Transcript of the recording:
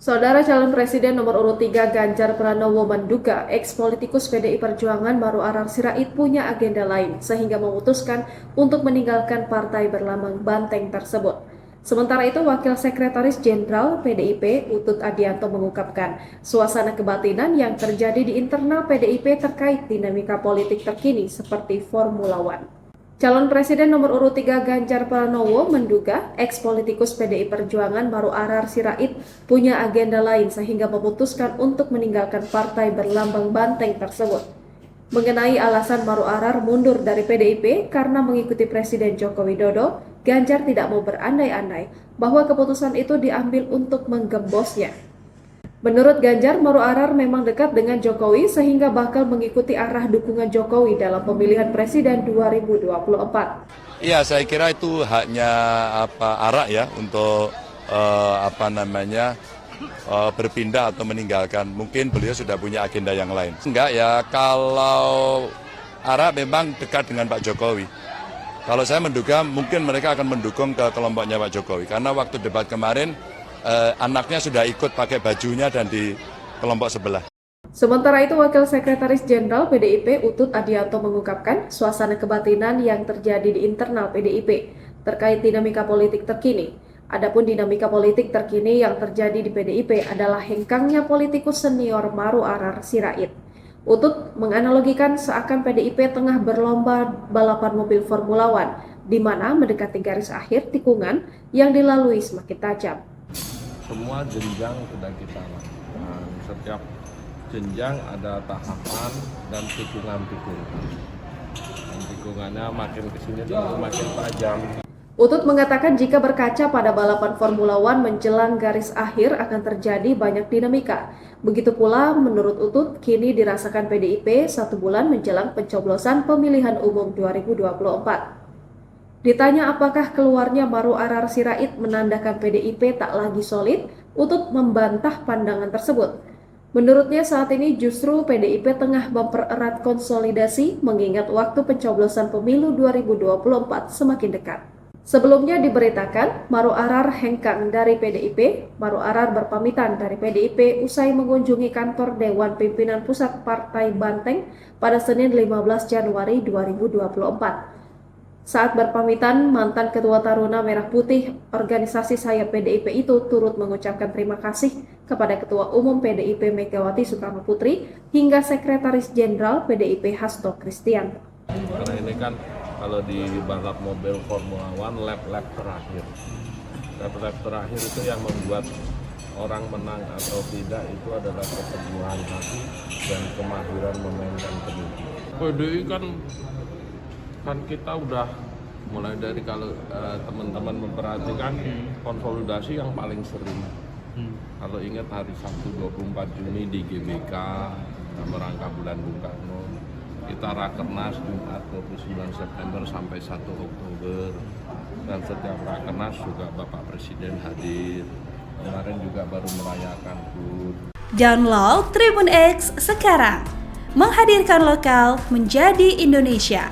Saudara calon presiden nomor urut 3 Ganjar Pranowo menduga eks-politikus PDI Perjuangan Maru Arar Sirait punya agenda lain sehingga memutuskan untuk meninggalkan partai berlambang banteng tersebut. Sementara itu, Wakil Sekretaris Jenderal PDIP Utut Adianto mengungkapkan suasana kebatinan yang terjadi di internal PDIP terkait dinamika politik terkini seperti Formula One. Calon Presiden nomor urut 3 Ganjar Pranowo menduga eks-politikus PDI Perjuangan Maru Arar Sirait punya agenda lain sehingga memutuskan untuk meninggalkan partai berlambang banteng tersebut. Mengenai alasan Maru Arar mundur dari PDIP karena mengikuti Presiden Joko Widodo, Ganjar tidak mau berandai-andai bahwa keputusan itu diambil untuk menggembosnya. Menurut Ganjar, Maru Arar memang dekat dengan Jokowi sehingga bakal mengikuti arah dukungan Jokowi dalam pemilihan presiden 2024. Iya, saya kira itu haknya Arak ya untuk berpindah atau meninggalkan. Mungkin beliau sudah punya agenda yang lain. Enggak ya, kalau Arak memang dekat dengan Pak Jokowi. Kalau saya menduga mungkin mereka akan mendukung ke kelompoknya Pak Jokowi. Karena waktu debat kemarin anaknya sudah ikut pakai bajunya dan di kelompok sebelah. Sementara itu, Wakil Sekretaris Jenderal PDIP Utut Adianto mengungkapkan suasana kebatinan yang terjadi di internal PDIP terkait dinamika politik terkini. Adapun dinamika politik terkini yang terjadi di PDIP adalah hengkangnya politikus senior Maru Arar Sirait. Utut menganalogikan seakan PDIP tengah berlomba balapan mobil Formula One, di mana mendekati garis akhir tikungan yang dilalui semakin tajam. Semua jenjang sudah kita lakukan. Setiap jenjang ada tahapan dan tikungan-tikungan. Dan tikungannya makin kesini makin tajam. Utut mengatakan jika berkaca pada balapan Formula One menjelang garis akhir akan terjadi banyak dinamika. Begitu pula menurut Utut, kini dirasakan PDIP 1 bulan menjelang pencoblosan pemilihan umum 2024. Ditanya apakah keluarnya Maru Arar Sirait menandakan PDIP tak lagi solid, Utut membantah pandangan tersebut. Menurutnya saat ini justru PDIP tengah mempererat konsolidasi mengingat waktu pencoblosan pemilu 2024 semakin dekat. Sebelumnya diberitakan Maru Arar hengkang dari PDIP. Maru Arar berpamitan dari PDIP usai mengunjungi kantor Dewan Pimpinan Pusat Partai Banteng pada Senin 15 Januari 2024. Saat berpamitan, mantan Ketua Taruna Merah Putih organisasi sayap PDIP itu turut mengucapkan terima kasih kepada Ketua Umum PDIP Megawati Soekarno Putri hingga Sekretaris Jenderal PDIP Hasto Kristianto. Karena ini kan kalau di balap mobil Formula One lap-lap terakhir. Lap-lap terakhir itu yang membuat orang menang atau tidak itu adalah keteguhan hati dan kemahiran memainkan kemudi. PDI kan kita udah mulai dari kalau teman-teman memperhatikan konsolidasi yang paling sering. Kalau ingat hari Sabtu 24 Juni di GBK dalam rangka bulan Bung Karno, kita rakernas Jumat 29 September sampai 1 Oktober, dan setiap rakernas juga Bapak Presiden hadir. Kemarin juga baru merayakan HUT. Download Tribun X sekarang, menghadirkan lokal menjadi Indonesia.